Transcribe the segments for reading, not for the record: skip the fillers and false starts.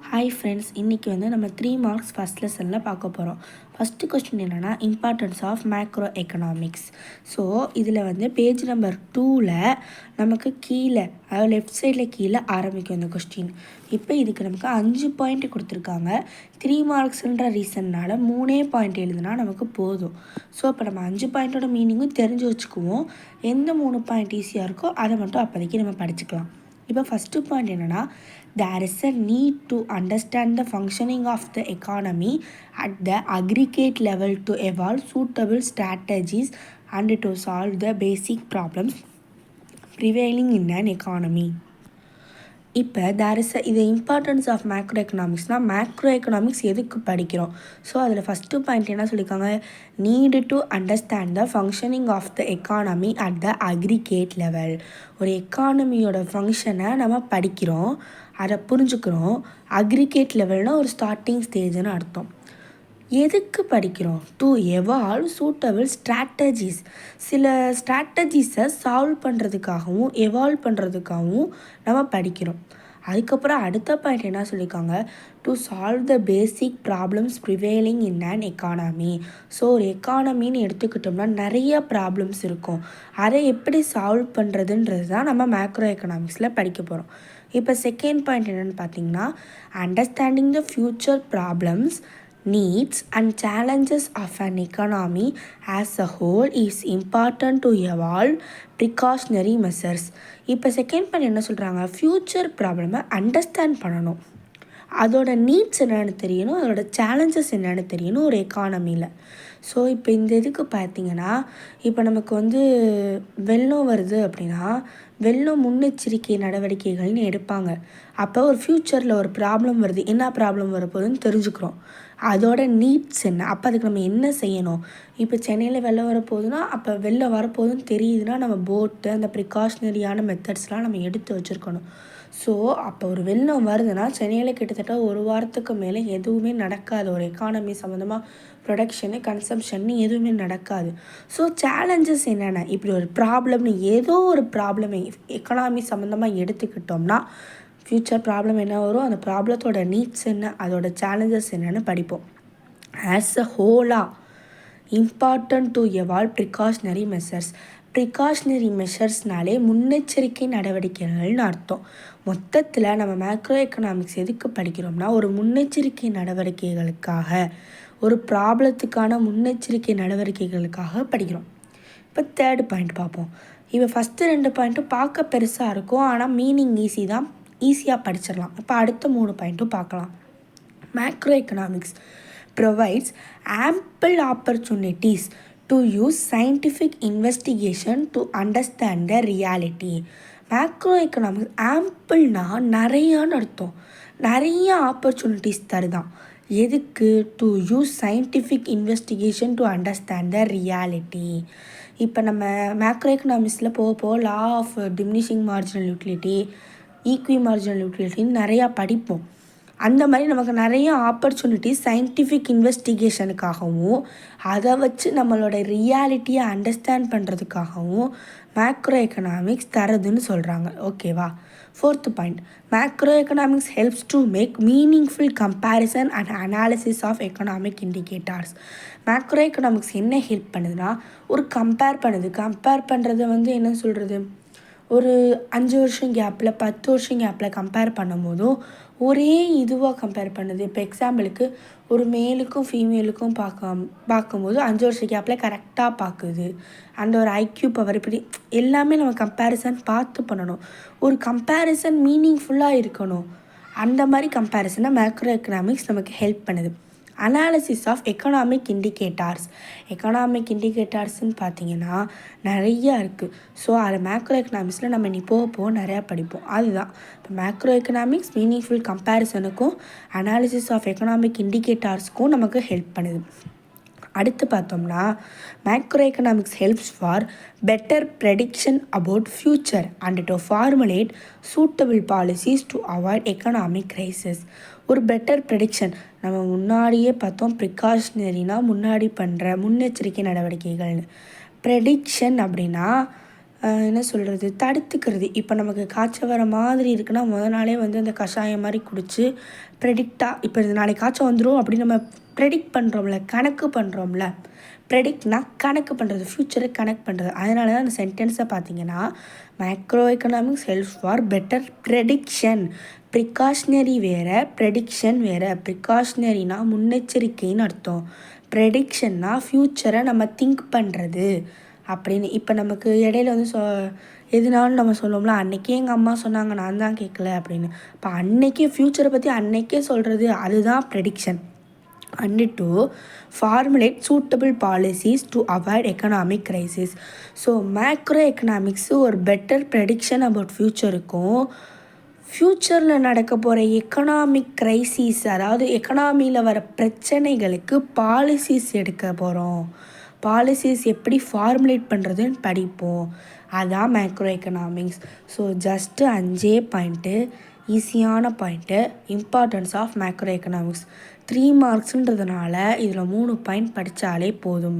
Hi friends, இன்றைக்கி நம்ம 3 marks first லெசனில் பார்க்க போகிறோம். ஃபஸ்ட்டு கொஸ்டின் என்னென்னா importance of macro economics. So இதில் பேஜ் நம்பர் 2ல் நமக்கு கீழே, அதாவது லெஃப்ட் சைடில் கீழே ஆரம்பிக்கும் இந்த கொஸ்டின். இப்போ இதுக்கு நமக்கு 5 பாயிண்ட் கொடுத்துருக்காங்க. 3 மார்க்ஸ்ன்ற ரீசன்னால் 3 பாயிண்ட் எழுதுனா நமக்கு போதும். ஸோ இப்போ நம்ம 5 பாயிண்ட்டோட மீனிங்கும் தெரிஞ்சு வச்சுக்குவோம். எந்த 3 பாயிண்ட் ஈஸியாக இருக்கோ அதை மட்டும் அப்போதைக்கு நம்ம படிச்சுக்கலாம். இப்போ ஃபஸ்ட்டு பாயிண்ட் என்னென்னா, there is a need to understand the functioning of the economy at the aggregate level to evolve suitable strategies and to solve the basic problems prevailing in an economy. இப்போ இது importance of macro எக்கனாமிக்ஸ்னால் macro economics எதுக்கு படிக்கிறோம்? So அதில் first point என்ன சொல்லியிருக்காங்க, need to understand the functioning of the economy at the aggregate level. ஒரு எக்கானமியோட ஃபங்க்ஷனை நம்ம படிக்கிறோம், அதை புரிஞ்சுக்கிறோம். அக்ரிகேட் லெவல்னால் ஒரு ஸ்டார்டிங் ஸ்டேஜ்னு அர்த்தம். எதுக்கு படிக்கிறோம்? To evolve suitable strategies. சில ஸ்ட்ராட்டஜிஸை சால்வ் பண்ணுறதுக்காகவும் எவால்வ் பண்ணுறதுக்காகவும் நம்ம படிக்கிறோம். அதுக்கப்புறம் அடுத்த பாயிண்ட் என்ன சொல்லியிருக்காங்க, to solve the basic problems prevailing in an economy. So ஒரு எக்கானமின்னு எடுத்துக்கிட்டோம்னா நிறைய ப்ராப்ளம்ஸ் இருக்கும். அதை எப்படி சால்வ் பண்ணுறதுன்றது தான் நம்ம மேக்ரோ எக்கனாமிக்ஸில் படிக்க போகிறோம். இப்போ செகண்ட் பாயிண்ட் என்னென்னு பார்த்தீங்கன்னா, understanding the future problems, needs and challenges of an economy as a whole is important to evolve precautionary measures. இப்போ செகண்ட் பாயிண்ட் என்ன சொல்கிறாங்க, ஃப்யூச்சர் ப்ராப்ளமை அண்டர்ஸ்டாண்ட் பண்ணணும், அதோட நீட்ஸ் என்னென்னு தெரியணும், அதோட சேலஞ்சஸ் என்னென்னு தெரியணும் ஒரு எக்கானமியில். ஸோ இப்போ இந்த இதுக்கு பார்த்திங்கன்னா, இப்போ நமக்கு வெள்ளம் வருது அப்படின்னா வெள்ளம் முன்னெச்சரிக்கை நடவடிக்கைகள்னு எடுப்பாங்க. அப்போ ஒரு ஃப்யூச்சரில் ஒரு ப்ராப்ளம் வருது, என்ன ப்ராப்ளம் வரப்போகுதுன்னு தெரிஞ்சுக்கிறோம், அதோட நீட்ஸ் என்ன, அப்போ அதுக்கு நம்ம என்ன செய்யணும். இப்போ சென்னையில் வெள்ளம் வரப்போகுதுன்னா, அப்போ வெள்ளம் வரப்போகுதுன்னு தெரியுதுன்னா நம்ம போட்டு அந்த ப்ரிகாஷ்னரியான மெத்தட்ஸ்லாம் நம்ம எடுத்து வச்சுருக்கணும். ஸோ அப்போ ஒரு வெள்ளம் வருதுன்னா சென்னையில் கிட்டத்தட்ட ஒரு வாரத்துக்கு மேலே எதுவுமே நடக்காது. ஒரு எக்கானமி சம்மந்தமாக ப்ரொடக்ஷனு கன்சம்ஷன்னு எதுவுமே நடக்காது. ஸோ சேலஞ்சஸ் என்னென்ன, இப்படி ஒரு ப்ராப்ளம்னு ஏதோ ஒரு ப்ராப்ளமை எக்கனாமி சம்மந்தமாக எடுத்துக்கிட்டோம்னா ஃப்யூச்சர் ப்ராப்ளம் என்ன வரும், அந்த ப்ராப்ளத்தோட நீட்ஸ் என்ன, அதோட சேலஞ்சஸ் என்னென்னு படிப்போம். ஆஸ் அ ஹோலாக important to evolve precautionary measures. Precautionary மெஷர்ஸ்னாலே முன்னெச்சரிக்கை நடவடிக்கைகள்னு அர்த்தம். மொத்தத்தில் நம்ம மேக்ரோ எக்கனாமிக்ஸ் எதுக்கு படிக்கிறோம்னா, ஒரு முன்னெச்சரிக்கை நடவடிக்கைகளுக்காக, ஒரு ப்ராப்ளத்துக்கான முன்னெச்சரிக்கை நடவடிக்கைகளுக்காக படிக்கிறோம். இப்போ தேர்டு பாயிண்ட் பார்ப்போம். இப்போ ஃபஸ்ட்டு 2 பாயிண்ட்டும் பார்க்க பெருசாக இருக்கும், ஆனால் மீனிங் ஈஸி தான், ஈஸியாக படிச்சிடலாம். இப்போ அடுத்த 3 பாயிண்ட்டும் பார்க்கலாம். Macro economics provides ample opportunities to use scientific investigation to understand the reality. Macro economics ஆம்பிள்னா நிறையான்னு அர்த்தம், நிறைய ஆப்பர்ச்சுனிட்டிஸ் தருதான். எதுக்கு? To use scientific investigation to understand the reality. இப்போ நம்ம மேக்ரோ எக்கனாமிக்ஸில் போக law of diminishing marginal utility, equi marginal யூட்டிலிட்டின்னு நிறையா படிப்போம். அந்த மாதிரி நமக்கு நிறைய ஆப்பர்ச்சுனிட்டிஸ் சயின்டிஃபிக் இன்வெஸ்டிகேஷனுக்காகவும் அதை வச்சு நம்மளோட ரியாலிட்டியை அண்டர்ஸ்டாண்ட் பண்ணுறதுக்காகவும் மேக்ரோ எக்கனாமிக்ஸ் தருதுன்னு சொல்கிறாங்க. ஓகேவா? Fourth point, macro economics helps to make meaningful comparison and analysis of economic indicators. Macro economics என்ன ஹெல்ப் பண்ணுதுன்னா, ஒரு கம்பேர் பண்ணுறது என்ன சொல்கிறது, ஒரு 5 வருஷம் கேப்பில் 10 வருஷம் கேப்பில் கம்பேர் பண்ணும்போதும் ஒரே இதுவாக கம்பேர் பண்ணுது. இப்போ எக்ஸாம்பிளுக்கு ஒரு மேலுக்கும் ஃபீமேலுக்கும் பார்க்கும்போது 5 வருஷம் கேப்பில் கரெக்டாக பார்க்குது. அந்த ஒரு ஐக்யூ பவர் இப்படி எல்லாமே நம்ம கம்பேரிசன் பார்த்து பண்ணணும். ஒரு கம்பேரிசன் மீனிங்ஃபுல்லாக இருக்கணும். அந்த மாதிரி கம்பேரிசனை மேக்ரோ எக்கனாமிக்ஸ் நமக்கு ஹெல்ப் பண்ணுது. Analysis of economic indicators. Economic இண்டிகேட்டர்ஸ்ன்னு பார்த்தீங்கன்னா நிறையா இருக்குது. ஸோ அதை மேக்ரோ எக்கனாமிக்ஸில் நம்ம போக நிறையா படிப்போம். அதுதான் இப்போ மேக்ரோ எக்கனாமிக்ஸ் மீனிங்ஃபுல் கம்பேரிசனுக்கும் அனாலிசிஸ் ஆஃப் எக்கனாமிக் இண்டிகேட்டர்ஸ்க்கும் நமக்கு ஹெல்ப் பண்ணுது. அடுத்து பார்த்தோம்னா, macro economics helps for better prediction about future and to formulate suitable policies to avoid economic crisis. ஒரு பெட்டர் ப்ரெடிக்ஷன், நம்ம முன்னாடியே பார்த்தோம் ப்ரிகாஷ்னரினா முன்னாடி பண்ணுற முன்னெச்சரிக்கை நடவடிக்கைகள்னு. ப்ரெடிக்ஷன் அப்படின்னா என்ன சொல்கிறது, தடுத்துக்கிறது. இப்போ நமக்கு காய்ச்சல் வர மாதிரி இருக்குன்னா நாளே வந்து அந்த கஷாயம் மாதிரி குடித்து ப்ரெடிக்டாக இப்போ இது நாளைக்கு காய்ச்சல் வந்துடும் அப்படின்னு நம்ம ப்ரெடிக்ட் பண்ணுறோம்ல, கணக்கு பண்ணுறோம்ல. ப்ரெடிக்ட்னா கணக்கு பண்ணுறது, ஃப்யூச்சரை கனெக்ட் பண்ணுறது. அதனால தான் அந்த சென்டென்ஸை பார்த்தீங்கன்னா macro economics helps for better prediction. Precautionary வேறு, ப்ரெடிக்ஷன் வேறு. ப்ரிகாஷ்னரினா முன்னெச்சரிக்கைன்னு அர்த்தம், ப்ரெடிக்ஷன்னா ஃப்யூச்சரை நம்ம திங்க் பண்ணுறது அப்படின்னு. இப்போ நமக்கு இடையில வந்து எதுனாலும் நம்ம சொல்லுவோம்ல, அன்றைக்கே எங்கள் அம்மா சொன்னாங்க நான் தான் கேட்கல அப்படின்னு. இப்போ அன்றைக்கே ஃப்யூச்சரை பற்றி அன்றைக்கே சொல்கிறது, அதுதான் prediction. and to formulate suitable policies to avoid economic crisis. So macro economics ஒரு பெட்டர் ப்ரெடிக்ஷன் அபவுட் ஃப்யூச்சருக்கும், ஃப்யூச்சரில் நடக்க போகிற எக்கனாமிக் க்ரைசிஸ், அதாவது எக்கனாமியில் வர பிரச்சனைகளுக்கு பாலிசிஸ் எடுக்க போகிறோம். பாலிசிஸ் எப்படி ஃபார்முலேட் பண்ணுறதுன்னு படிப்போம். அதான் macro economics. So just 5 point, ஈஸியான point, importance of macro economics. 3 மார்க்ஸுன்றதுனால இதில் 3 பாயிண்ட் படித்தாலே போதும்.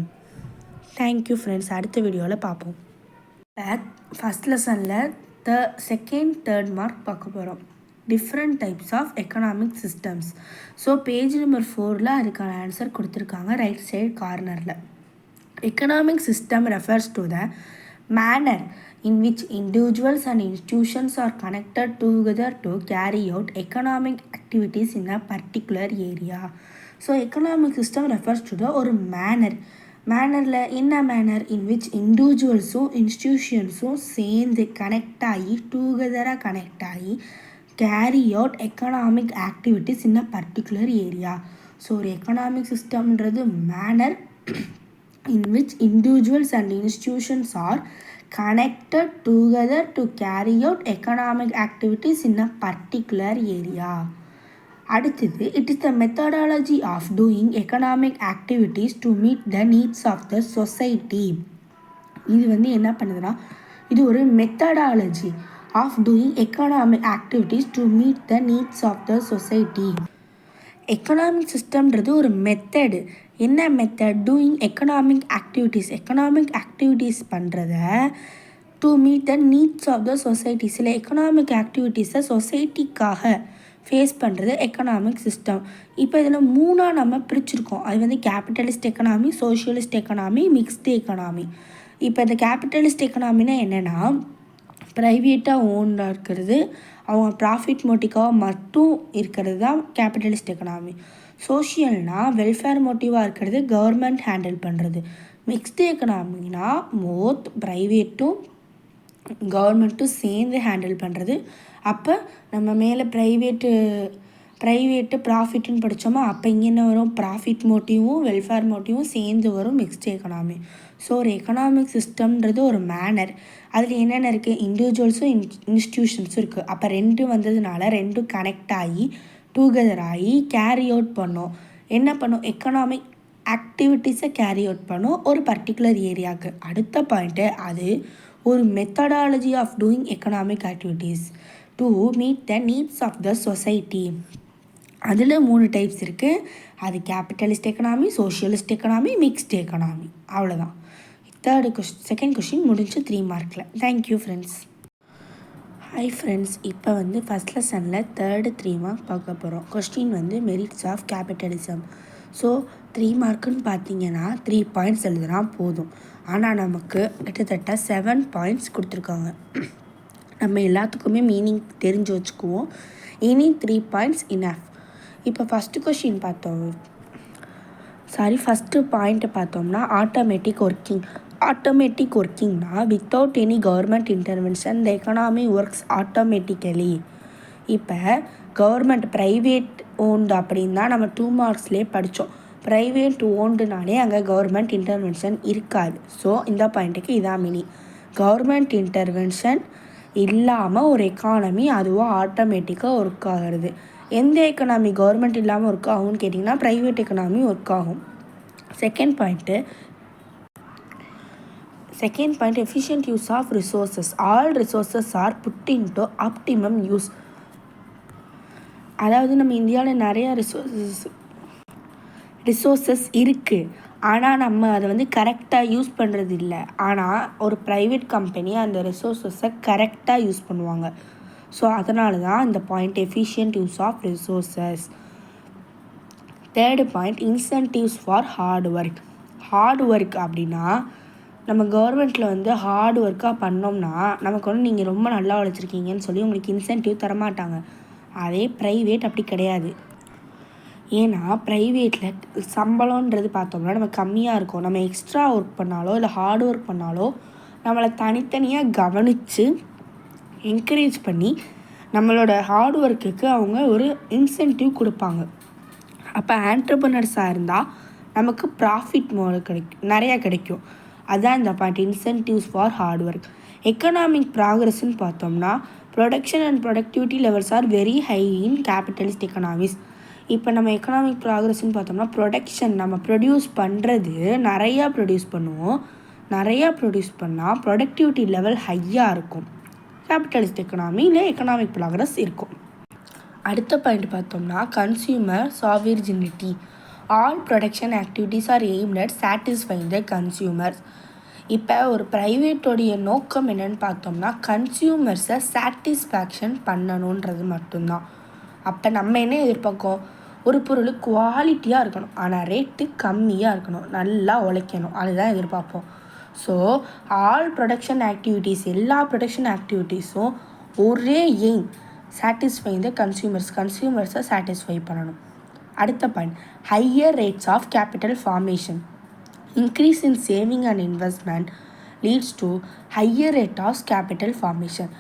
Thank you friends. அடுத்த வீடியோவில் பார்ப்போம். ஃபஸ்ட் லெசனில் செகண்ட் தேர்ட் மார்க் பார்க்க போகிறோம். Different types of economic systems. So page number 4ல் அதுக்கான ஆன்சர் கொடுத்துருக்காங்க ரைட் சைடு கார்னரில். Economic system refers to the manner in which individuals and institutions are connected together to carry out economic activities in a particular area. So economic system refers to the ஒரு மேனரில் என்ன manner in which இண்டிவிஜுவல்ஸும் இன்ஸ்டிடியூஷன்ஸும் சேர்ந்து connect ஆகி டூகெதராக connect ஆகி carry out economic activities in a particular area. So ஒரு economic சிஸ்டம்ன்றது manner in which individuals and institutions are connected together to carry out economic activities in a particular area. அடுத்தது, it is the methodology of doing economic activities to meet the needs of the society. இது வந்து என்ன பண்ணுதுன்னா, இது ஒரு methodology of doing economic activities to meet the needs of the society. Economic சிஸ்டம்ன்றது ஒரு method. என்ன மெத்தட்? டூயிங் எக்கனாமிக் ஆக்டிவிட்டீஸ் பண்ணுறத to meet the needs of the society. சில எக்கனாமிக் ஆக்டிவிட்டீஸை சொசைட்டிக்காக ஃபேஸ் பண்ணுறது எக்கனாமிக் சிஸ்டம். இப்போ இதில் 3 நம்ம பிரிச்சுருக்கோம். அது வந்து capitalist economy, socialist economy, mixed economy. இப்போ இந்த கேபிட்டலிஸ்ட் எக்கனாமினா என்னென்னா, ப்ரைவேட்டாக ஓனாக இருக்கிறது, அவங்க ப்ராஃபிட் மோட்டிவாக மட்டும் இருக்கிறது தான் கேபிட்டலிஸ்ட் எக்கனாமி. சோஷியல்னால் வெல்ஃபேர் மோட்டிவாக இருக்கிறது, கவர்மெண்ட் ஹேண்டில் பண்ணுறது. மிக்ஸ்டு எக்கனாமினா மோத் ப்ரைவேட்டும் கவர்மெண்ட்டும் சேர்ந்து ஹேண்டில் பண்ணுறது. அப்போ நம்ம மேலே ப்ரைவேட்டு ப்ராஃபிட்டுன்னு படித்தோமா, அப்போ இங்கே என்ன வரும்? ப்ராஃபிட் மோட்டிவும் வெல்ஃபேர் மோட்டிவும் சேர்ந்து வரும் மிக்ஸ்டு எக்கனாமி. ஸோ ஒரு எக்கனாமிக் சிஸ்டம்ன்றது ஒரு மேனர். அதில் என்னென்ன இருக்குது? இண்டிவிஜுவல்ஸும் இன்ஸ்டிடியூஷன்ஸும் இருக்குது. அப்போ 2 வந்ததுனால 2 கனெக்ட் ஆகி டூகெதர் ஆகி கேரி அவுட் பண்ணோம். என்ன பண்ணோம்? எக்கனாமிக் ஆக்டிவிட்டீஸை கேரி அவுட் பண்ணோம் ஒரு பர்டிகுலர் ஏரியாவுக்கு. அடுத்த பாயிண்ட்டு, அது ஒரு methodology of doing economic activities to meet the needs of the society. அதில் 3 டைப்ஸ் இருக்குது. அது capitalist economy, socialist economy, mixed economy. அவ்வளோதான். செகண்ட் கொஷின் முடிஞ்சு 3 மார்க்கில். Thank you friends. Hi friends. இப்போ வந்து ஃபஸ்ட் லெசனில் 3 மார்க் பார்க்க போகிறோம். கொஸ்டின் வந்து மெரிட்ஸ் ஆஃப் கேபிட்டலிசம். ஸோ 3 மார்க்குன்னு பார்த்தீங்கன்னா 3 பாயிண்ட்ஸ் எழுதுனா போதும். ஆனால் நமக்கு கிட்டத்தட்ட 7 பாயிண்ட்ஸ் கொடுத்துருக்காங்க. நம்ம எல்லாத்துக்குமே மீனிங் தெரிஞ்சு வச்சுக்குவோம். இனி 3 பாயிண்ட்ஸ் இனஃப். இப்போ ஃபஸ்ட்டு பாயிண்ட்டை பார்த்தோம்னா ஆட்டோமேட்டிக் ஒர்க்கிங்னா without any government intervention the economy works automatically. இப்போ கவர்மெண்ட் ப்ரைவேட் ஓன்டு அப்படின்னு தான் நம்ம 2 மார்க்ஸ்லேயே படித்தோம். ப்ரைவேட் ஓன்டுனாலே அங்கே கவர்மெண்ட் இன்டர்வென்ஷன் இருக்காது. ஸோ இந்த பாயிண்ட்டுக்கு இதான் மீனிங். கவர்மெண்ட் இன்டர்வென்ஷன் இல்லாமல் ஒரு எக்கானமி அதுவாக ஆட்டோமேட்டிக்காக ஒர்க் ஆகிறது. எந்த எக்கனாமி கவர்மெண்ட் இல்லாமல் ஒர்க் ஆகும்னு கேட்டிங்கன்னா ப்ரைவேட் எக்கனாமி ஒர்க் ஆகும். Second point efficient use of resources. All resources are put into optimum use. அதாவது நம்ம இந்தியாவில் நிறையா ரிசோர்ஸஸ் இருக்குது. ஆனால் நம்ம அதை வந்து கரெக்டாக யூஸ் பண்ணுறது இல்லை. ஆனால் ஒரு ப்ரைவேட் கம்பெனி அந்த ரிசோர்ஸஸை கரெக்டாக யூஸ் பண்ணுவாங்க. ஸோ அதனால தான் இந்த point efficient use of resources. Third point incentives for hard work. Hard work அப்படின்னா நம்ம கவர்மெண்ட்டில் வந்து ஹார்ட் ஒர்க்காக பண்ணோம்னா நமக்கு வந்து நீங்கள் ரொம்ப நல்லா உழைச்சிருக்கீங்கன்னு சொல்லி உங்களுக்கு இன்சென்டிவ் தரமாட்டாங்க. அதே ப்ரைவேட் அப்படி கிடையாது. ஏன்னா ப்ரைவேட்டில் சம்பளன்றது பார்த்தோம்னா நம்ம கம்மியாக இருக்கும். நம்ம எக்ஸ்ட்ரா ஒர்க் பண்ணாலோ இல்லை ஹார்ட் ஒர்க் பண்ணாலோ நம்மளை தனித்தனியாக கவனித்து என்கரேஜ் பண்ணி நம்மளோட ஹார்ட் ஒர்க்குக்கு அவங்க ஒரு இன்சென்டிவ் கொடுப்பாங்க. அப்போ ஆண்டர்ப்ரனர்ஸாக இருந்தால் நமக்கு ப்ராஃபிட் நிறையா கிடைக்கும். அதுதான் இந்த point incentives for hard work. Economic ப்ராக்ரஸ்ன்னு பார்த்தோம்னா production and productivity levels are very high in capitalist economies. இப்போ நம்ம எக்கனாமிக் ப்ராக்ரஸ்ன்னு பார்த்தோம்னா ப்ரொடக்ஷன் நம்ம ப்ரொடியூஸ் பண்ணுறது நிறையா ப்ரொடியூஸ் பண்ணுவோம். நிறையா ப்ரொடியூஸ் பண்ணால் ப்ரொடக்டிவிட்டி லெவல் ஹையாக இருக்கும். கேபிட்டலிஸ்ட் எக்கனாமியில் எக்கனாமிக் ப்ராக்ரஸ் இருக்கும். அடுத்த பாயிண்ட் பார்த்தோம்னா consumer sovereignty. All production activities are aimed at satisfying the consumers. இப்போ ஒரு ப்ரைவேட்டோடைய நோக்கம் என்னென்னு பார்த்தோம்னா கன்சியூமர்ஸை சாட்டிஸ்ஃபேக்ஷன் பண்ணணுன்றது மட்டும்தான். அப்போ நம்ம என்ன எதிர்பார்க்கோம், ஒரு பொருள் குவாலிட்டியாக இருக்கணும், ஆனால் ரேட்டு கம்மியாக இருக்கணும், நல்லா உழைக்கணும், அதுதான் எதிர்பார்ப்போம். ஸோ ஆல் ப்ரொடக்ஷன் ஆக்டிவிட்டீஸ், எல்லா ப்ரொடக்ஷன் ஆக்டிவிட்டீஸும் ஒரே எய்ம், சாட்டிஸ்ஃபை த கன்சியூமர்ஸை சாட்டிஸ்ஃபை பண்ணணும். அடுத்த point higher rates of capital formation. Increase in saving and investment leads to higher rate of capital formation.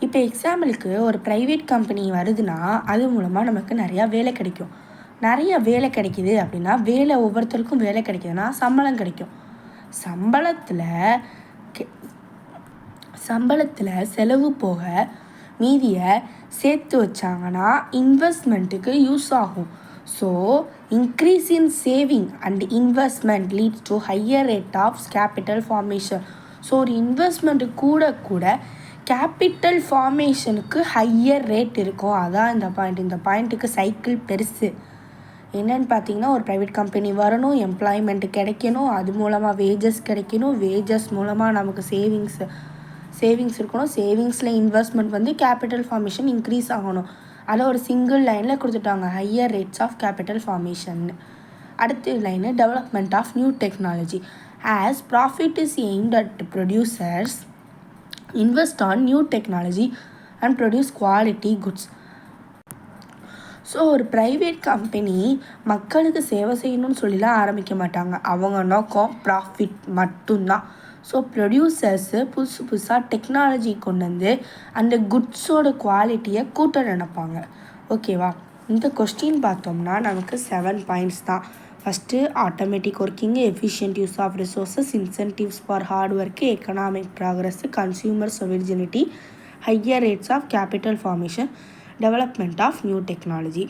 இப்போ எக்ஸாம்பிளுக்கு ஒரு ப்ரைவேட் கம்பெனி வருதுன்னா அது மூலமாக நமக்கு நிறையா வேலை கிடைக்கும். நிறைய வேலை கிடைக்கிது அப்படின்னா வேலை ஒவ்வொருத்தருக்கும் வேலை கிடைக்கிதுன்னா சம்பளம் கிடைக்கும். சம்பளத்தில் செலவு போக மீதியை சேர்த்து வச்சாங்கன்னா இன்வெஸ்ட்மெண்ட்டுக்கு யூஸ் ஆகும். So increase in saving and investment leads to higher rate of capital formation. So ஒரு இன்வெஸ்ட்மெண்ட்டு கூட கேபிட்டல் ஃபார்மேஷனுக்கு ஹையர் ரேட் இருக்கும். அதான் இந்த பாயிண்ட். இந்த பாயிண்ட்டுக்கு சைக்கிள் பெருசு. என்னென்னு பார்த்தீங்கன்னா ஒரு ப்ரைவேட் கம்பெனி வரணும், எம்ப்ளாய்மெண்ட்டு கிடைக்கணும், அது மூலமாக வேஜஸ் கிடைக்கணும், வேஜஸ் மூலமாக நமக்கு சேவிங்ஸ் இருக்கணும், சேவிங்ஸில் இன்வெஸ்ட்மெண்ட் வந்து கேபிட்டல் ஃபார்மேஷன் இன்க்ரீஸ் ஆகணும். அதில் ஒரு சிங்கிள் லைனில் கொடுத்துட்டாங்க higher rates of capital formation. அடுத்த line development of new technology. As profit is aimed at producers invest on new technology and produce quality goods. So ஒரு ப்ரைவேட் கம்பெனி மக்களுக்கு சேவை செய்யணும்னு சொல்லிலாம் ஆரம்பிக்க மாட்டாங்க. அவங்க நோக்கம் ப்ராஃபிட் மட்டும்தான். ஸோ ப்ரொடியூசர்ஸு புதுசாக டெக்னாலஜி கொண்டு வந்து அந்த குட்ஸோட குவாலிட்டியை கூட்ட நினைப்பாங்க. ஓகேவா? இந்த கொஸ்டின் பார்த்தோம்னா நமக்கு 7 பாயிண்ட்ஸ் தான். First automatic working, efficient use of resources, incentives for hard work, economic progress, consumer sovereignty, higher rates of capital formation, development of new technology.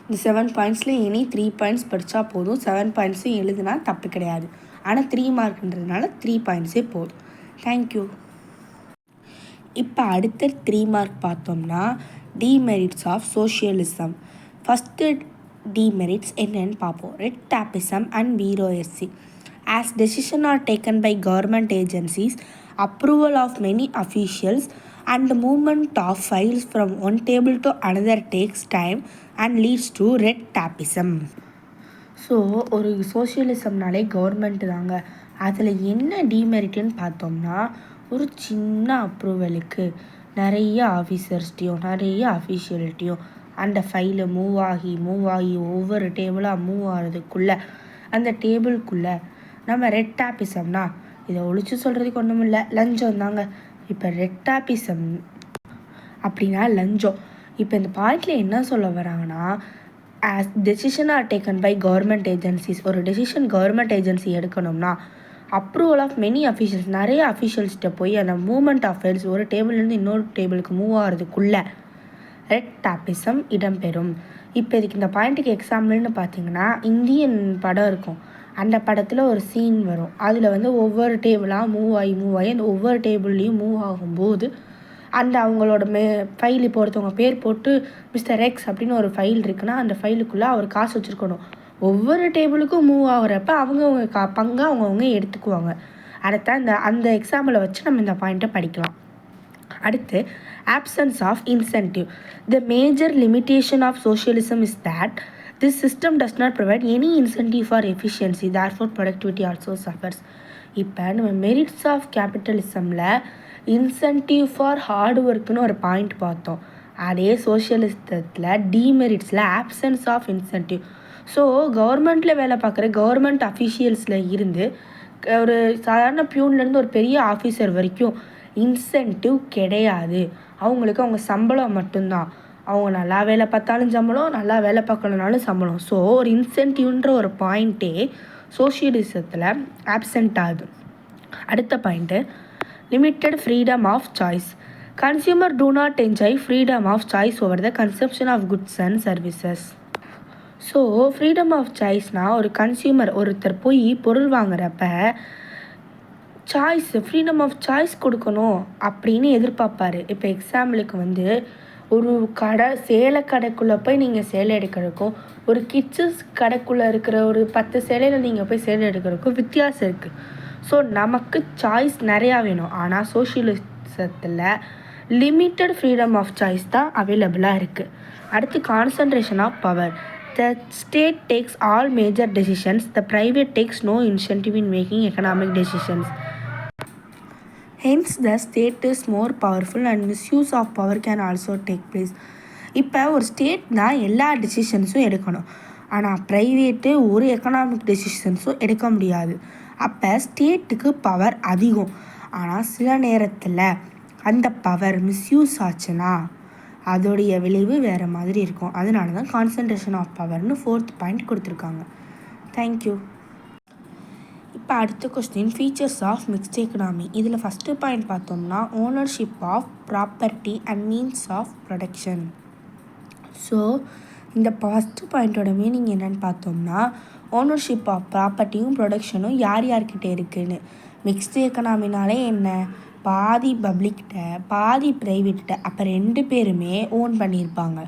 இந்த 7 பாயிண்ட்ஸில் எனி 3 பாயிண்ட்ஸ் படித்தா போதும். 7 பாயிண்ட்ஸும் எழுதுனா தப்பு கிடையாது. ஆனால் 3 மார்க்குன்றதுனால 3 பாயிண்ட்ஸே போதும். தேங்க்யூ. இப்போ அடுத்த 3 மார்க் பார்த்தோம்னா demerits of socialism. First demerits என்னன்னு பார்ப்போம். Red tapism and bureaucracy. As decisions are taken by government agencies, approval of many officials and the movement of files from one table to another takes time and leads to red tapeism. So ஒரு சோஷியலிசம்னாலே government தாங்க. அதில் என்ன டிமெரிட்டுன்னு பார்த்தோம்னா ஒரு சின்ன அப்ரூவலுக்கு நிறைய ஆஃபீஸர்ஸ்ட்டையும் நிறைய அஃபீஷியல்ட்டையும் அந்த ஃபைலை மூவ் ஆகி ஒவ்வொரு டேபிளாக மூவ் ஆகிறதுக்குள்ளே அந்த டேபிளுக்குள்ளே நம்ம ரெட் டேப்பிசம்னா இதை ஒழிச்சு சொல்கிறதுக்கு ஒன்றும் இல்லை, லஞ்சம் தாங்க. இப்போ ரெட் டேப்பிசம் அப்படின்னா லஞ்சம். இப்போ இந்த பாயிண்டில் என்ன சொல்ல வராங்கன்னா as decision are taken by government agencies. ஒரு டெசிஷன் கவர்மெண்ட் ஏஜென்சி எடுக்கணும்னா அப்ரூவல் ஆஃப் மெனி அஃபீஷியல்ஸ், நிறைய அஃபீஷியல்ஸ்கிட்ட போய் அந்த மூவ்மெண்ட் ஆஃப் ஃபைல்ஸ் ஒரு டேபிள்லேருந்து இன்னொரு டேபிளுக்கு மூவ் ஆகிறதுக்குள்ளே ரெட் டேப்பிசம் இடம்பெறும். இப்போ இதுக்கு இந்த பாயிண்ட்டுக்கு எக்ஸாம்பிள்னு பார்த்தீங்கன்னா இந்தியன் படம் இருக்கும். அந்த படத்தில் ஒரு சீன் வரும். அதில் வந்து ஒவ்வொரு டேபிளாக மூவ் ஆகி அந்த ஒவ்வொரு டேபிள்லேயும் மூவ் ஆகும்போது அந்த அவங்களோட ஃபைல் இப்போ ஒருத்தவங்க பேர் போட்டு மிஸ்டர் எக்ஸ் அப்படின்னு ஒரு ஃபைல் இருக்குன்னா அந்த ஃபைலுக்குள்ளே அவர் காசு வச்சுருக்கணும். ஒவ்வொரு டேபிளுக்கும் மூவ் ஆகுறப்ப அவங்கவுங்க பங்கு அவங்கவுங்க எடுத்துக்குவாங்க. அடுத்த அந்த எக்ஸாம்பிளை வச்சு நம்ம இந்த பாயிண்ட்டை படிக்கலாம். அடுத்து absence of incentive. The major limitation of socialism is that this system does not provide any incentive for efficiency, therefore productivity also suffers. இப்போ நம்ம மெரிட்ஸ் ஆஃப் கேபிட்டலிசமில் இன்சென்டிவ் ஃபார் ஹார்ட் ஒர்க்குன்னு ஒரு பாயிண்ட் பார்த்தோம். அதே சோஷியலிசத்தில் டிமெரிட்ஸில் ஆப்சன்ஸ் ஆஃப் இன்சென்டிவ். ஸோ கவர்மெண்ட்டில் வேலை பார்க்குற கவர்மெண்ட் அஃபிஷியல்ஸில் இருந்து ஒரு சாதாரண பியூன்லேருந்து ஒரு பெரிய ஆஃபீஸர் வரைக்கும் இன்சென்டிவ் கிடையாது. அவங்களுக்கு அவங்க சம்பளம் மட்டும்தான். அவங்க நல்லா வேலை பார்த்தாலும் சம்பளம், நல்லா வேலை பார்க்கலனாலும் சம்பளம். ஸோ ஒரு இன்சென்டிவ்ன்ற ஒரு பாயிண்ட்டே சோஷியலிசத்தில் ஆப்சண்ட் ஆகுது. அடுத்த point limited freedom of choice. Consumer do not enjoy freedom of choice over the consumption of goods and services. So freedom of சாய்ஸ்னால் ஒரு கன்சியூமர் ஒருத்தர் போய் பொருள் வாங்குறப்ப சாய்ஸ் ஃப்ரீடம் ஆஃப் சாய்ஸ் கொடுக்கணும் அப்படின்னு எதிர்பார்ப்பார். இப்போ எக்ஸாம்பிளுக்கு ஒரு சேலை கடைக்குள்ளே போய் நீங்கள் சேலை எடுக்கிறதுக்கும் ஒரு கிட்ஸஸ் கடைக்குள்ளே இருக்கிற ஒரு 10 சேலையில் நீங்கள் போய் சேலை எடுக்கிறதுக்கும் வித்தியாசம் இருக்குது. ஸோ நமக்கு சாய்ஸ் நிறையா வேணும். ஆனால் சோஷியலிசத்தில் லிமிட்டட் ஃப்ரீடம் ஆஃப் சாய்ஸ் தான் அவைலபிளாக இருக்குது. அடுத்து concentration of power. The state takes all major decisions. The private takes no incentive in making economic decisions. Hence, the state is more powerful and misuse of power can also take place. இப்போ ஒரு ஸ்டேட்னா எல்லா டெசிஷன்ஸும் எடுக்கணும். ஆனால் private ஒரு economic டெசிஷன்ஸும் எடுக்க முடியாது. அப்போ ஸ்டேட்டுக்கு பவர் அதிகம். ஆனால் சில நேரத்தில் அந்த பவர் மிஸ்யூஸ் ஆச்சுன்னா அதோடைய விளைவு வேறு மாதிரி இருக்கும். அதனால தான் கான்சன்ட்ரேஷன் ஆஃப் பவர்னு 4th பாயிண்ட் கொடுத்துருக்காங்க. தேங்க்யூ. இப்போ அடுத்த question features of mixed economy. இதில் ஃபஸ்ட்டு பாயிண்ட் பார்த்தோம்னா ownership of property and means of production. So இந்த ஃபஸ்ட்டு பாயிண்ட்டோட மீனிங் என்னென்னு பார்த்தோம்னா ஓனர்ஷிப் ஆஃப் ப்ராப்பர்ட்டியும் ப்ரொடக்ஷனும் யார் யார்கிட்ட இருக்குதுன்னு. மிக்ஸ்டு எக்கனாமினாலே என்ன, பாதி பப்ளிக்கிட்ட பாதி ப்ரைவேட்ட, அப்போ 2 பேருமே ஓன் பண்ணியிருப்பாங்க.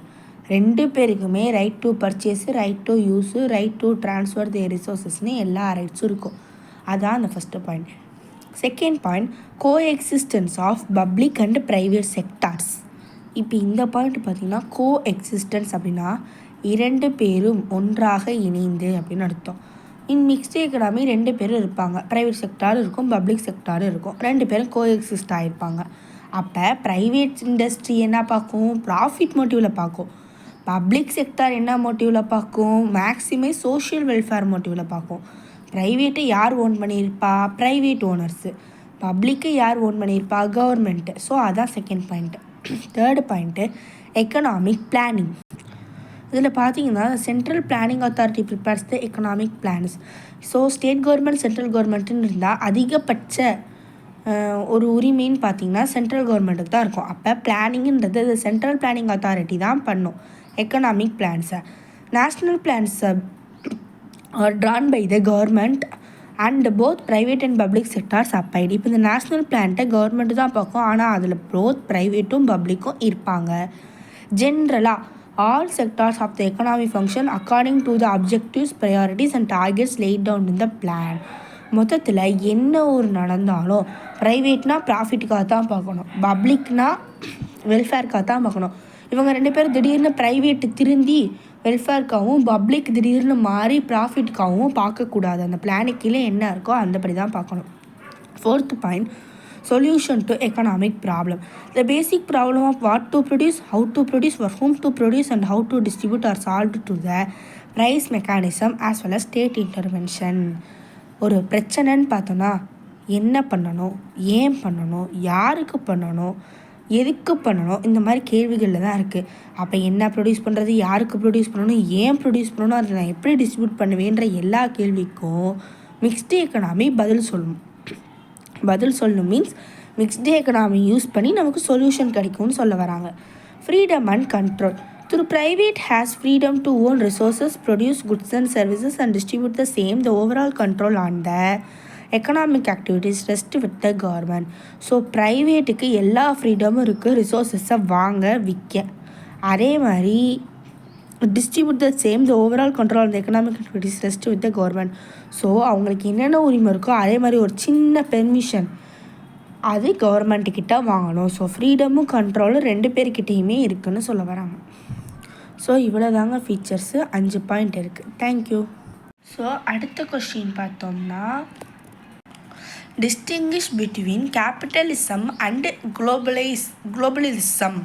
2 பேருக்குமே right to purchase, right to use, right to transfer the ரிசோர்ஸஸ்னு எல்லா ரைட்ஸும் இருக்கும். அதுதான் அந்த first point. Second point coexistence of public and private sectors. இப்போ இந்த பாயிண்ட் பார்த்திங்கன்னா கோ எக்ஸிஸ்டன்ஸ் அப்படின்னா 2 பேரும் ஒன்றாக இணைந்து அப்படின்னு அர்த்தம். இன் மிக்ஸ்டு எக்கனாமி 2 பேரும் இருப்பாங்க. ப்ரைவேட் செக்டாரும் இருக்கும், பப்ளிக் செக்டாரும் இருக்கும். 2 பேரும் கோ எக்ஸிஸ்ட் ஆகிருப்பாங்க. அப்போ ப்ரைவேட் இண்டஸ்ட்ரி என்ன பார்க்கும், ப்ராஃபிட் மோட்டிவில் பார்க்கும். பப்ளிக் செக்டார் என்ன மோட்டிவில் பார்க்கும், மேக்ஸிமைஸ் சோஷியல் வெல்ஃபேர் மோட்டிவில் பார்க்கும். ப்ரைவேட்டை யார் ஓன் பண்ணியிருப்பா, ப்ரைவேட் ஓனர்ஸு. பப்ளிக்கை யார் ஓன் பண்ணியிருப்பா, கவர்மெண்ட்டு. ஸோ அதான் second point. Third point economic planning. இதில் பார்த்தீங்கன்னா central planning authority prepares the economic plans. So state government central கவர்மெண்ட்டுன்னு இருந்தால் அதிகபட்ச ஒரு உரிமைன்னு பார்த்தீங்கன்னா சென்ட்ரல் கவர்மெண்ட்டுக்கு தான் இருக்கும். அப்போ பிளானிங்கிறது சென்ட்ரல் பிளானிங் அத்தாரிட்டி தான் பண்ணும் எக்கனாமிக் பிளான்ஸை. நேஷ்னல் பிளான்ஸை are drawn by the government and both private and public sectors applied. இப்போ இந்த நேஷ்னல் பிளான்ட்டை கவர்மெண்ட்டு தான் பார்க்கும். ஆனால் அதில் போத் ப்ரைவேட்டும் பப்ளிக்கும் இருப்பாங்க. ஜென்ரலாக all sectors of the economy function according to the objectives, priorities and targets laid down in the plan. மொத்தத்தில் என்ன ஒரு நடந்தாலும் ப்ரைவேட்னா ப்ராஃபிட்டுக்காக தான் பார்க்கணும், பப்ளிக்னா வெல்ஃபேர்க்காக தான் பார்க்கணும். இவங்க 2 பேரும் திடீர்னு ப்ரைவேட்டு திருந்தி வெல்ஃபேர்க்காகவும் பப்ளிக் திடீர்னு மாறி ப்ராஃபிட்காகவும் பார்க்கக்கூடாது. அந்த பிளானுக்கு கீழே என்ன இருக்கோ அந்தபடி தான் பார்க்கணும். 4th point solution to economic problem. The basic problem of what to produce, how to produce, for whom to produce and how to distribute are solved to the price mechanism as well as state intervention. ஒரு பிரச்சனைன்னு பார்த்தோன்னா என்ன பண்ணணும், ஏன் பண்ணணும், யாருக்கு பண்ணணும், எதுக்கு பண்ணணும், இந்த மாதிரி கேள்விகளில் தான் இருக்குது. அப்போ என்ன ப்ரொடியூஸ் பண்ணுறது, யாருக்கு ப்ரொடியூஸ் பண்ணணும், ஏன் ப்ரொடியூஸ் பண்ணணும், அதை நான் எப்படி டிஸ்ட்ரிபியூட் பண்ணுவேன்ற எல்லா கேள்விக்கும் மிக்ஸ்டு எக்கனாமி பதில் சொல்லணும். மீன்ஸ் மிக்ஸ்டு எக்கனாமி யூஸ் பண்ணி நமக்கு சொல்யூஷன் கிடைக்கும்னு சொல்ல வராங்க. Freedom and control. Through private has freedom to own resources, produce goods and services and distribute the same. The overall control on the economic activities rest with the government. So ப்ரைவேட்டுக்கு எல்லா ஃப்ரீடமும் இருக்குது ரிசோர்ஸஸை வாங்க விற்க. அதே மாதிரி distribute the same the overall control on the economic activities rest with the government. So அவங்களுக்கு என்னென்ன உரிமை இருக்கோ அதே மாதிரி ஒரு சின்ன பெர்மிஷன் அது கவர்மெண்ட்டுக்கிட்ட வாங்கணும். ஸோ ஃப்ரீடமும் கண்ட்ரோலும் 2 பேர்கிட்டையுமே இருக்குதுன்னு சொல்ல வராங்க. ஸோ இவ்வளோ தாங்க ஃபீச்சர்ஸு 5 பாயிண்ட் இருக்குது. தேங்க்யூ. ஸோ அடுத்த கொஸ்டின் பார்த்தோம்னா distinguish between capitalism and globalism,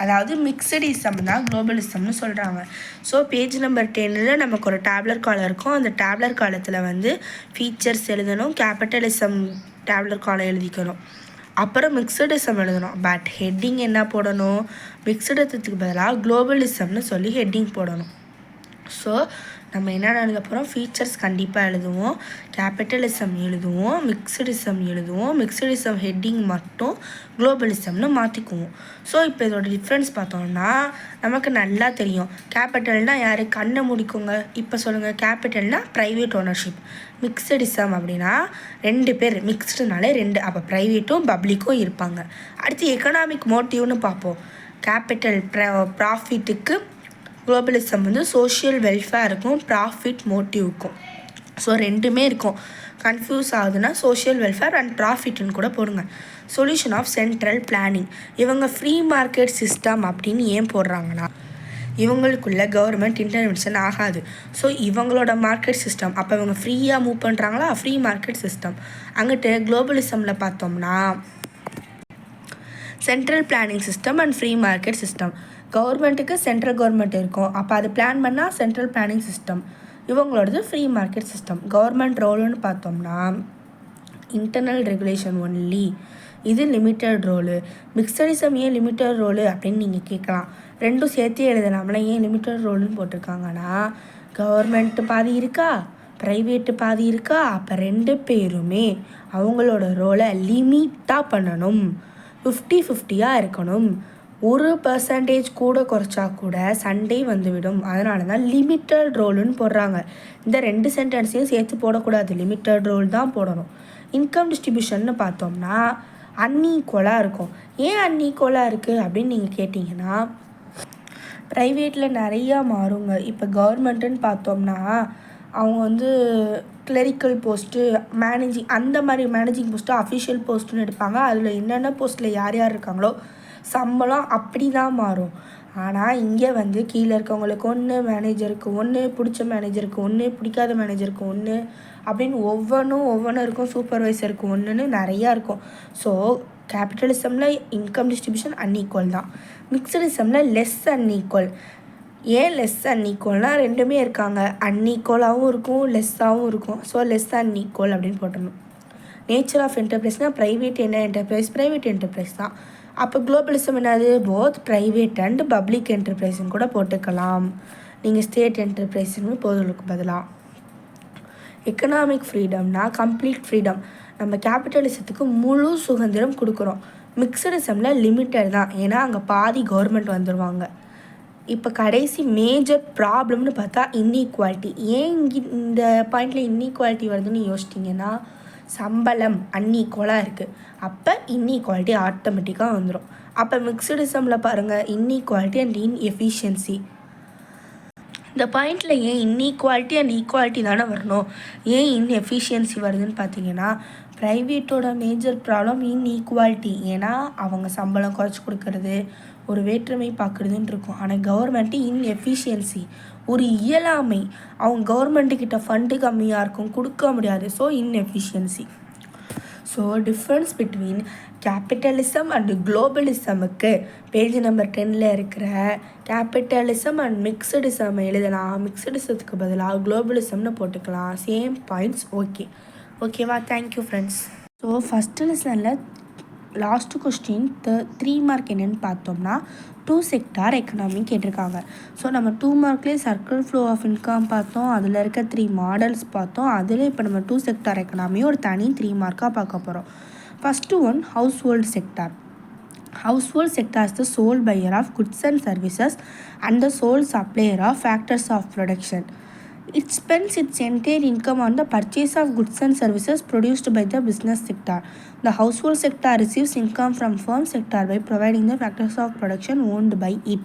அதாவது மிக்சடிசம் தான் குளோபலிசம்னு சொல்கிறாங்க. ஸோ பேஜ் நம்பர் 10 நமக்கு ஒரு டேப்லர் காலம் இருக்கும். அந்த டேப்லர் காலத்தில் வந்து ஃபீச்சர்ஸ் எழுதணும், கேபிட்டலிசம் டேப்லர் காலம் எழுதிக்கணும், அப்புறம் மிக்சடிசம் எழுதணும். பட் ஹெட்டிங் என்ன போடணும், மிக்சடிசத்துக்கு பதிலாக குளோபலிசம்னு சொல்லி ஹெட்டிங் போடணும். ஸோ நம்ம என்ன எழுத போகிறோம், ஃபீச்சர்ஸ் கண்டிப்பாக எழுதுவோம், கேபிட்டலிசம் எழுதுவோம், மிக்சடிசம் எழுதுவோம், மிக்சடிசம் ஹெட்டிங் மட்டும் குளோபலிசம்னு மாற்றிக்குவோம். ஸோ இப்போ இதோட டிஃப்ரென்ஸ் பார்த்தோம்னா நமக்கு நல்லா தெரியும். கேபிட்டல்னால் யார், கண்ணை முடிக்குங்க. இப்போ சொல்லுங்கள், கேபிட்டல்னால் ப்ரைவேட் ஓனர்ஷிப், மிக்சடிசம் அப்படின்னா 2 பேர், மிக்ஸ்டுனாலே 2, அப்போ ப்ரைவேட்டும் பப்ளிக்கும் இருப்பாங்க. அடுத்து எக்கனாமிக் மோட்டிவ்னு பார்ப்போம். கேபிட்டல் ப்ராஃபிட்டுக்கு, குளோபலிசம் வந்து சோஷியல் வெல்ஃபேர் இருக்கும், ப்ராஃபிட் மோட்டிவ்க்கும். ஸோ 2மே இருக்கும். கன்ஃபியூஸ் ஆகுதுன்னா சோஷியல் வெல்ஃபேர் அண்ட் ப்ராஃபிட்னு கூட போடுங்க. Solution of central planning. இவங்க ஃப்ரீ மார்க்கெட் சிஸ்டம் அப்படின்னு ஏன் போடுறாங்கன்னா இவங்களுக்குள்ள கவர்மெண்ட் இன்டர்வென்ஷன் ஆகாது. ஸோ இவங்களோட மார்க்கெட் சிஸ்டம், அப்போ இவங்க ஃப்ரீயாக மூவ் பண்ணுறாங்களா, ஃப்ரீ மார்க்கெட் சிஸ்டம். அங்கிட்டு குளோபலிசமில் பார்த்தோம்னா central planning system and free market system. கவர்மெண்ட்டுக்கு சென்ட்ரல் கவர்மெண்ட் இருக்கும், அப்போ அது பிளான் பண்ணால் சென்ட்ரல் பிளானிங் சிஸ்டம். இவங்களோடது ஃப்ரீ மார்க்கெட் சிஸ்டம். கவர்மெண்ட் ரோலுன்னு பார்த்தோம்னா இன்டர்னல் ரெகுலேஷன் ஒன்லி, இது லிமிட்டட் ரோலு. மிக்சடிசம் ஏன் லிமிட்டட் ரோலு அப்படின்னு நீங்கள் கேட்கலாம். 2ம் சேர்த்து எழுதலாம்ல, ஏன் லிமிட்டட் ரோலுன்னு போட்டிருக்காங்கன்னா கவர்மெண்ட்டு பாதி இருக்கா, ப்ரைவேட்டு பாதி இருக்கா, அப்போ 2 பேருமே அவங்களோட ரோலை லிமிட்டாக பண்ணணும், 50-50 இருக்கணும். 1% கூட குறைச்சா கூட சண்டே வந்துவிடும். அதனால தான் லிமிட்டட் ரோலுன்னு போடுறாங்க. இந்த 2 சென்டென்ஸையும் சேர்த்து போடக்கூடாது, லிமிட்டட் ரோல் தான் போடணும். இன்கம் டிஸ்ட்ரிபியூஷன்னு பார்த்தோம்னா அன்ஈக்குவலாக இருக்கும். ஏன் அன்ஈக்குவலாக இருக்குது அப்படின்னு நீங்கள் கேட்டிங்கன்னா ப்ரைவேட்டில் நிறையா மாறுங்க. இப்போ கவர்மெண்ட்டுன்னு பார்த்தோம்னா அவங்க வந்து கிளரிக்கல் போஸ்ட்டு, மேனேஜிங், அந்த மாதிரி மேனேஜிங் போஸ்ட்டு, அஃபிஷியல் போஸ்ட்டுன்னு எடுப்பாங்க. அதில் என்னென்ன போஸ்ட்டில் யார் யார் இருக்காங்களோ சம்பளம் அப்படி தான் மாறும். ஆனால் இங்கே வந்து கீழே இருக்கவங்களுக்கு 1, மேனேஜருக்கு 1, பிடிச்ச மேனேஜருக்கு 1, பிடிக்காத மேனேஜருக்கு 1 அப்படின்னு ஒவ்வொன்றும் இருக்கும். சூப்பர்வைசருக்கு 1ன்னு நிறையா இருக்கும். ஸோ கேபிட்டலிசமில் இன்கம் டிஸ்ட்ரிபியூஷன் அன்ஈக்குவல் தான். மிக்சடிசமில் லெஸ் அன்ஈக்குவல். ஏன் லெஸ் அன்ஈக்குவல்னால் 2மே இருக்காங்க, அன்ஈக்குவலாகவும் இருக்கும், லெஸ்ஸாகவும் இருக்கும். ஸோ லெஸ் அன்ஈக்குவல் அப்படின்னு போட்டணும். நேச்சர் ஆஃப் என்டர்பிரைஸ்னால் ப்ரைவேட் என்ன என்டர்பிரைஸ், ப்ரைவேட் என்டர்பிரைஸ் தான். அப்போ குளோபலிசம் என்னது, போத் ப்ரைவேட் அண்ட் பப்ளிக் என்டர்பிரைஸ்ன்னு கூட போட்டுக்கலாம். நீங்கள் ஸ்டேட் என்டர்பிரைஸ்ன்னு போதுக்கு பதிலாக. எக்கனாமிக் ஃப்ரீடம்னா கம்ப்ளீட் ஃப்ரீடம். நம்ம கேபிட்டலிசத்துக்கு முழு சுதந்திரம் கொடுக்குறோம். மிக்சடிசமில் லிமிட்டட் தான், ஏன்னா அங்கே பாதி கவர்மெண்ட் வந்துடுவாங்க. இப்போ கடைசி மேஜர் ப்ராப்ளம்னு பார்த்தா இன்இக்வாலிட்டி. ஏன் இந்த பாயிண்டில் இன்இக்வாலிட்டி வருதுன்னு யோசிச்சிங்கன்னா சம்பளம் அன்ஈக்குவலாக இருக்குது, அப்போ இன்இக்வாலிட்டி ஆட்டோமேட்டிக்காக வந்துடும். அப்போ மிக்சடிசமில் பாருங்கள், இன்இக்வாலிட்டி அண்ட் இன்எஃபிஷியன்சி. இந்த பாயிண்டில் ஏன் இன்இக்வாலிட்டி அண்ட் ஈக்குவாலிட்டி தானே வரணும், ஏன் இன்எஃபிஷியன்சி வருதுன்னு பார்த்தீங்கன்னா ப்ரைவேட்டோட மேஜர் ப்ராப்ளம் இன்இக்வாலிட்டி. ஏன்னா அவங்க சம்பளம் குறைச்சி கொடுக்கறது, ஒரு வேற்றுமை பார்க்குறதுன்னு இருக்கும். ஆனால் கவர்மெண்ட்டு இன்எஃபிஷியன்சி, ஒரு இயலாமை, அவங்க கவர்மெண்ட்டுக்கிட்ட ஃபண்டு கம்மியாக இருக்கும், கொடுக்க முடியாது. So inefficiency. So difference between capitalism and குளோபலிசமுக்கு பேஜ் நம்பர் 10 இருக்கிற கேபிட்டலிசம் அண்ட் மிக்சடிசம் எழுதலாம். மிக்சடிசத்துக்கு பதிலாக குளோபலிசம்னு போட்டுக்கலாம். Same points. ஓகேவா? Thank you friends. ஸோ ஃபஸ்ட்டு லெசனில் லாஸ்ட்டு கொஸ்டின் 3 மார்க் என்னென்னு பார்த்தோம்னா 2 செக்டார் எக்கனாமி கேட்டிருக்காங்க. ஸோ நம்ம 2 மார்க்லேயே சர்க்கிள் ஃப்ளோ ஆஃப் இன்கம் பார்த்தோம், அதில் இருக்க 3 மாடல்ஸ் பார்த்தோம். அதில் இப்போ நம்ம 2 செக்டார் எக்கனாமியும் ஒரு தனி 3 மார்க்காக பார்க்க போகிறோம். First one house hold sector. Household sector is the sole buyer of goods and services and the sole supplier of factors of production. It spends its entire income on the purchase of goods and services produced by the business sector. The household sector receives income from firm sector by providing the factors of production owned by it.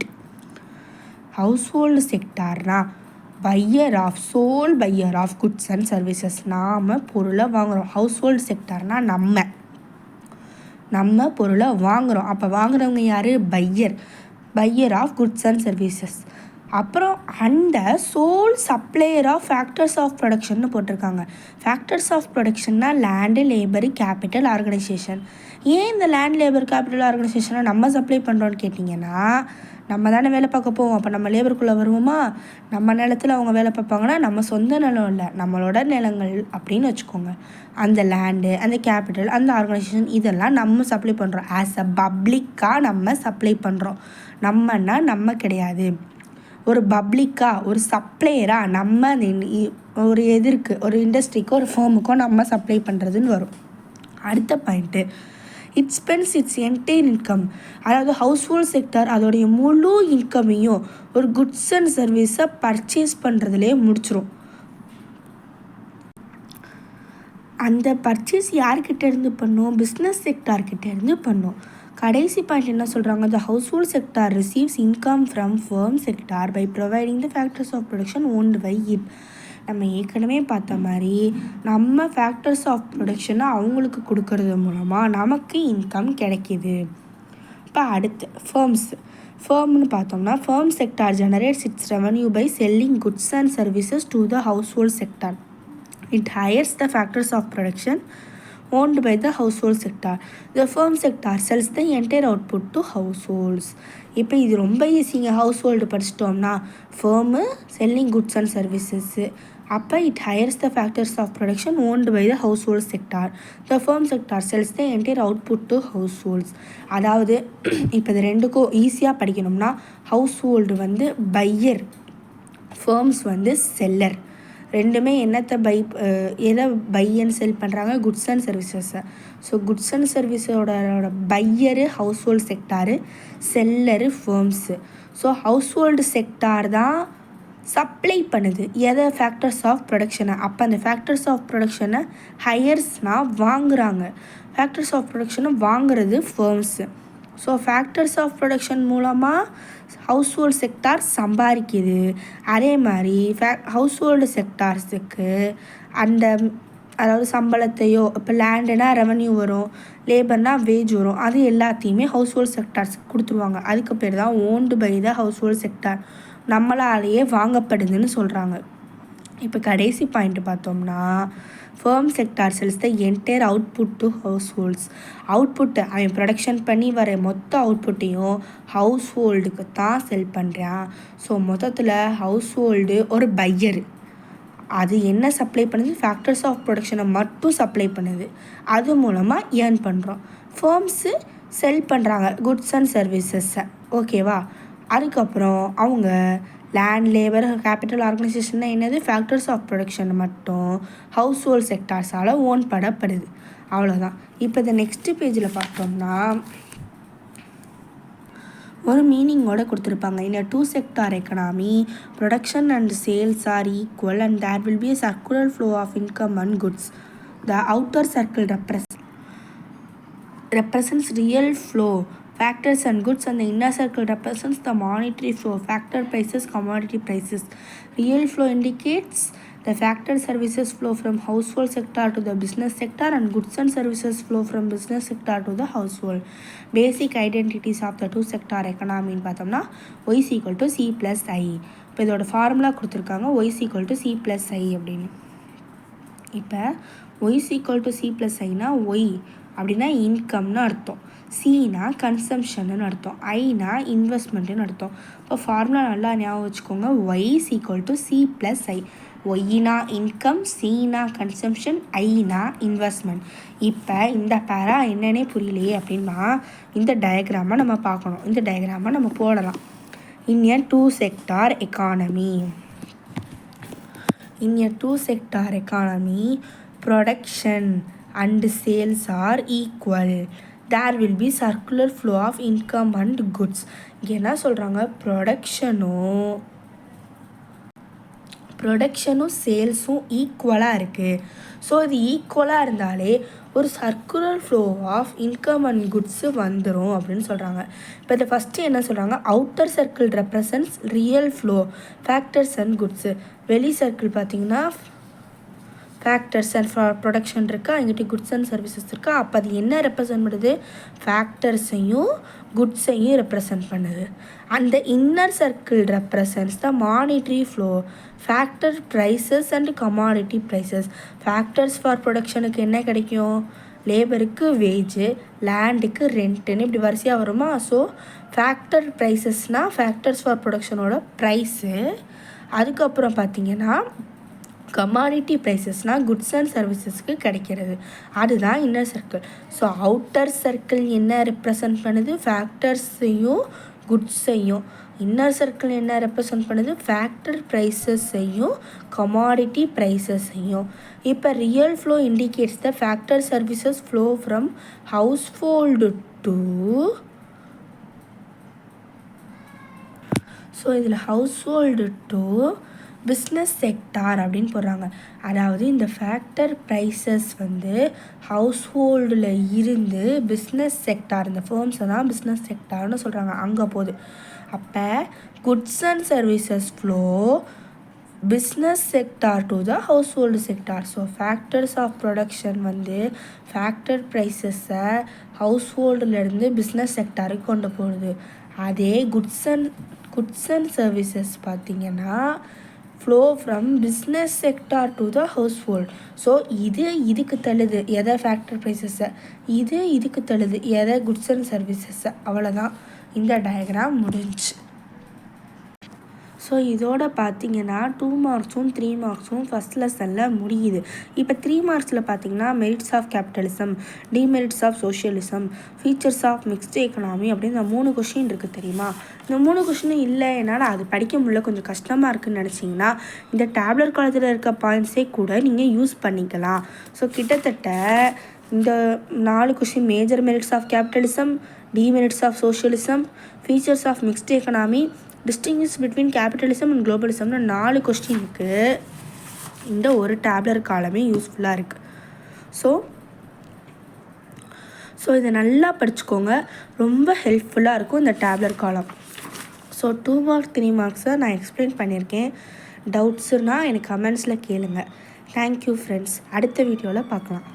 Household செக்டார்னா sole buyer of goods and services. நாம் பொருளை வாங்குகிறோம். House hold செக்டார்னா நம்ம பொருளை வாங்குகிறோம். அப்போ வாங்குறவங்க யார்? Buyer of goods and services. அப்புறம் அந்த sole supplier of factors of ப்ரொடக்ஷன்னு போட்டிருக்காங்க. ஃபேக்டர்ஸ் ஆஃப் ப்ரொடக்ஷன்னா லேண்டு, லேபர், கேபிட்டல், ஆர்கனைசேஷன். ஏன் இந்த லேண்ட், லேபர், கேபிட்டல், ஆர்கனைசேஷனை நம்ம சப்ளை பண்ணுறோன்னு கேட்டிங்கன்னா, நம்ம தானே வேலை பார்க்க போவோம். அப்போ நம்ம லேபருக்குள்ளே வருவோமா? நம்ம நிலத்தில் அவங்க வேலை பார்ப்பாங்கன்னா நம்ம சொந்த நிலம் இல்லை, நம்மளோட நிலங்கள் அப்படின்னு வச்சுக்கோங்க. அந்த லேண்டு, அந்த கேபிட்டல், அந்த ஆர்கனைசேஷன் இதெல்லாம் நம்ம சப்ளை பண்ணுறோம். ஆஸ் அ பப்ளிக்காக நம்ம சப்ளை பண்ணுறோம். நம்ம கிடையாது. ஒரு பப்ளிக்காக, ஒரு சப்ளையராக நம்ம ஒரு ஒரு இண்டஸ்ட்ரிக்கோ ஒரு ஃபேமுக்கோ நம்ம சப்ளை பண்ணுறதுன்னு வரும். அடுத்த point, it spends it's entire income. அதாவது ஹவுஸ் ஹோல்ட் செக்டார் அதோடைய முழு இன்கமையும் ஒரு குட்ஸ் அண்ட் சர்வீஸை பர்ச்சேஸ் பண்ணுறதுலேயே முடிச்சிடும். அந்த பர்ச்சேஸ் யார்கிட்ட இருந்து பண்ணும்? பிஸ்னஸ் செக்டார்கிட்ட இருந்து பண்ணும். கடைசி பாயிண்ட் என்ன சொல்கிறாங்க? The household sector receives income from firm sector by providing the factors of production owned by it. நம்ம ஏற்கனவே பார்த்த மாதிரி நம்ம ஃபேக்டர்ஸ் ஆஃப் ப்ரொடக்ஷனை அவங்களுக்கு கொடுக்கறது மூலமாக நமக்கு இன்கம் கிடைக்கிது. இப்போ அடுத்து ஃபேர்ம்னு பார்த்தோம்னா, firm sector generates its revenue by selling goods and services to the household sector. It hires the factors of production owned by the household sector. The firm sector sells the entire output to households. இப்போ இது ரொம்ப ஈஸிங்க. Household படிச்சிட்டோம்னா, firm selling goods and services. அப்போ it hires the factors of production owned by the household sector. The firm sector sells the entire output to households. அதாவது இப்போ இது ரெண்டுக்கும் ஈஸியாக படிக்கணும்னா, household buyer, firms seller. ரெண்டுமே எதை பையன்னு செல் பண்ணுறாங்க? குட்ஸ் அண்ட் சர்வீசஸை. ஸோ குட்ஸ் அண்ட் சர்வீஸோட buyer household sector, seller firms. So household sector தான் சப்ளை பண்ணுது எதை? ஃபேக்டர்ஸ் ஆஃப் ப்ரொடக்ஷனை. அப்போ அந்த ஃபேக்டர்ஸ் ஆஃப் ப்ரொடக்ஷனை ஹையர்ஸ்னால் வாங்குகிறாங்க. ஃபேக்டர்ஸ் ஆஃப் ப்ரொடக்ஷனை வாங்குறது ஃபேர்ம்ஸு. ஸோ ஃபேக்டர்ஸ் ஆஃப் ப்ரொடக்ஷன் மூலமாக ஹவுஸ் ஹோல்டு செக்டார் சம்பாதிக்குது. அதே மாதிரி ஹவுஸ் ஹோல்டு செக்டார்ஸுக்கு அதாவது சம்பளத்தையோ, இப்போ லேண்டுனா ரெவன்யூ வரும், லேபர்னால் வேஜ் வரும், அது எல்லாத்தையுமே ஹவுஸ் ஹோல்டு செக்டார்ஸுக்கு கொடுத்துருவாங்க. அதுக்கு பேர் தான் owned by the household sector, நம்மளாலேயே வாங்கப்படுதுன்னு சொல்கிறாங்க. இப்போ கடைசி பாயிண்ட் பார்த்தோம்னா, firm sector sells the entire output to households. Output அவன் ப்ரொடக்ஷன் பண்ணி வர மொத்த அவுட்புட்டையும் ஹவுஸ் ஹோல்டுக்கு தான் செல் பண்ணுறான். ஸோ மொத்தத்தில் ஹவுஸ் ஹோல்டு ஒரு பையரு. அது என்ன சப்ளை பண்ணுது? ஃபேக்டர்ஸ் ஆஃப் ப்ரொடக்ஷனை மட்டும் சப்ளை பண்ணுது. அது மூலமாக ஏர்ன் பண்ணுறோம். ஃபேர்ம்ஸு செல் பண்ணுறாங்க குட்ஸ் அண்ட் சர்வீசஸை. ஓகேவா? அதுக்கப்புறம் அவங்க லேண்ட், லேபர், கேபிட்டல், ஆர்கனைசேஷன்னா என்னது? ஃபேக்டர்ஸ் ஆஃப் ப்ரொடக்ஷன் மட்டும் ஹவுஸ் ஹோல்ட் செக்டார்ஸால் ஓன் பண்ணப்படுது. அவ்வளோதான். இப்போ இந்த நெக்ஸ்ட்டு பேஜில் பார்த்தோம்னா ஒரு மீனிங்கோடு கொடுத்துருப்பாங்க. இந்த two sector economy production and sales are equal and there will be a circular flow of income and goods. The outer circle represents real flow, factors and goods, and the inner circle represents the monetary flow, factor prices, commodity prices. Real flow indicates the factor services flow from household sector to the business sector and goods and services flow from business sector to the household. Basic identities of the two sector economy பார்த்தோம்னா y is equal to c plus i. இப்போ இதோட formula கொடுத்துருக்காங்க y is equal to c plus i அப்படின்னு. இப்போ y is equal to c plus iனா y அப்படின்னா இன்கம்னு அர்த்தம், சினா கன்சம்ஷன்னு அர்த்தம், ஐனா இன்வெஸ்ட்மெண்ட்டுன்னு அர்த்தம். இப்போ ஃபார்முலா நல்லா ஞாபகம் வச்சுக்கோங்க. y is equal to c plus i. ஒய்னா இன்கம், சினா கன்சம்ஷன், ஐனா இன்வெஸ்ட்மெண்ட். இப்போ இந்த பேரா என்னன்னே புரியலையே அப்படின்னா இந்த டயக்ராமை நம்ம பார்க்கணும். இந்த டயக்ராமை நம்ம போடலாம். In a two-sector economy, production and sales are equal. There will be circular flow of income and goods. இங்கே என்ன சொல்கிறாங்க? ப்ரொடக்ஷனும் சேல்ஸும் ஈக்குவலாக இருக்குது. ஸோ இது ஈக்குவலாக இருந்தாலே ஒரு circular flow of income and goods வந்துடும் அப்படின்னு சொல்கிறாங்க. இப்போ இதை ஃபஸ்ட்டு என்ன சொல்கிறாங்க, outer circle represents real flow factors and goods. வெளி சர்க்கிள் பார்த்திங்கன்னா ஃபேக்டர்ஸ் அண்ட் ப்ரொடக்ஷன் இருக்கா, எங்கிட்ட குட்ஸ் அண்ட் சர்வீசஸ் இருக்கா. அப்போ அது என்ன ரெப்ரசன்ட் பண்ணுது, ஃபேக்டர்ஸையும் குட்ஸையும் ரெப்ரசன்ட் பண்ணுது. அந்த inner circle represents the monetary flow factor prices and commodity prices. Factors for ப்ரொடக்ஷனுக்கு என்ன கிடைக்கும், லேபருக்கு வேஜு, லேண்டுக்கு ரெண்ட்டுன்னு இப்படி வரிசையாக வருமா. ஸோ ஃபேக்டர் ப்ரைஸஸ்னால் ஃபேக்டர்ஸ் ஃபார் ப்ரொடக்ஷனோட ப்ரைஸு. அதுக்கப்புறம் பார்த்திங்கன்னா கமாடிட்டி ப்ரைஸஸ்னால் குட்ஸ் அண்ட் சர்வீசஸ்க்கு கிடைக்கிறது. அதுதான் inner circle. So outer circle என்ன ரெப்ரசன்ட் பண்ணுது, ஃபேக்டர்ஸையும் குட்ஸையும். இன்னர் சர்க்கிள் என்ன ரெப்ரசன்ட் பண்ணுது, ஃபேக்டர் ப்ரைஸஸையும் கமாடிட்டி ப்ரைஸஸையும். இப்போ real flow indicates the factor services flow from household to. So இதில் household to business sector அப்படின்னு போடுறாங்க. அதாவது இந்த ஃபேக்டர் ப்ரைஸஸ் வந்து ஹவுஸ் ஹோல்டில் இருந்து பிஸ்னஸ் செக்டார், இந்த ஃபேர்ம்ஸை தான் பிஸ்னஸ் செக்டார்னு சொல்கிறாங்க, அங்கே போகுது. அப்போ goods and services flow business sector to the household sector. So factors of production வந்து ஃபேக்டர் ப்ரைஸஸை ஹவுஸ் ஹோல்டுலேருந்து பிஸ்னஸ் செக்டாருக்கு கொண்டு போகுது. அதே குட்ஸ் அண்ட் சர்வீசஸ் பார்த்திங்கன்னா flow from business sector to the household. So இதுக்கு தள்ளுது எதை, ஃபேக்டர் ப்ரைஸஸை, இதுக்கு தள்ளுது எதை, குட்ஸ் அண்ட் சர்வீசஸை. அவ்வளோதான், இந்த டயக்ராம் முடிஞ்சு. ஸோ இதோட பார்த்திங்கன்னா 2 மார்க்ஸும் 3 மார்க்ஸும் ஃபஸ்ட் லெசனில் முடியுது. இப்போ 3 மார்க்ஸில் பார்த்திங்கன்னா merits of capitalism, demerits of socialism, features of mixed economy அப்படின்னு இந்த 3 கொஷின் இருக்குது தெரியுமா. இந்த 3 கொஷினும் இல்லை, என்னால் அது படிக்க முடியல, கொஞ்சம் கஷ்டமாக இருக்குதுன்னு நினச்சிங்கன்னா இந்த டேப்லெட் காலேஜில் இருக்க பாயிண்ட்ஸே கூட நீங்கள் யூஸ் பண்ணிக்கலாம். ஸோ கிட்டத்தட்ட இந்த 4 question, major merits of capitalism, demerits of socialism, features of mixed economy, distinguish between capitalism and குளோபலிசம்னு 4 கொஸ்டினுக்கு இந்த ஒரு டேப்லர் காலமே யூஸ்ஃபுல்லாக இருக்குது. ஸோ இதை நல்லா படிச்சுக்கோங்க, ரொம்ப ஹெல்ப்ஃபுல்லாக இருக்கும் இந்த டேப்லர் காலம். ஸோ 2 மார்க்ஸ் 3 மார்க்ஸை நான் எக்ஸ்பிளைன் பண்ணியிருக்கேன். டவுட்ஸுனால் எனக்கு கமெண்ட்ஸில் கேளுங்க. தேங்க்யூ ஃப்ரெண்ட்ஸ், அடுத்த வீடியோவில் பார்க்கலாம்.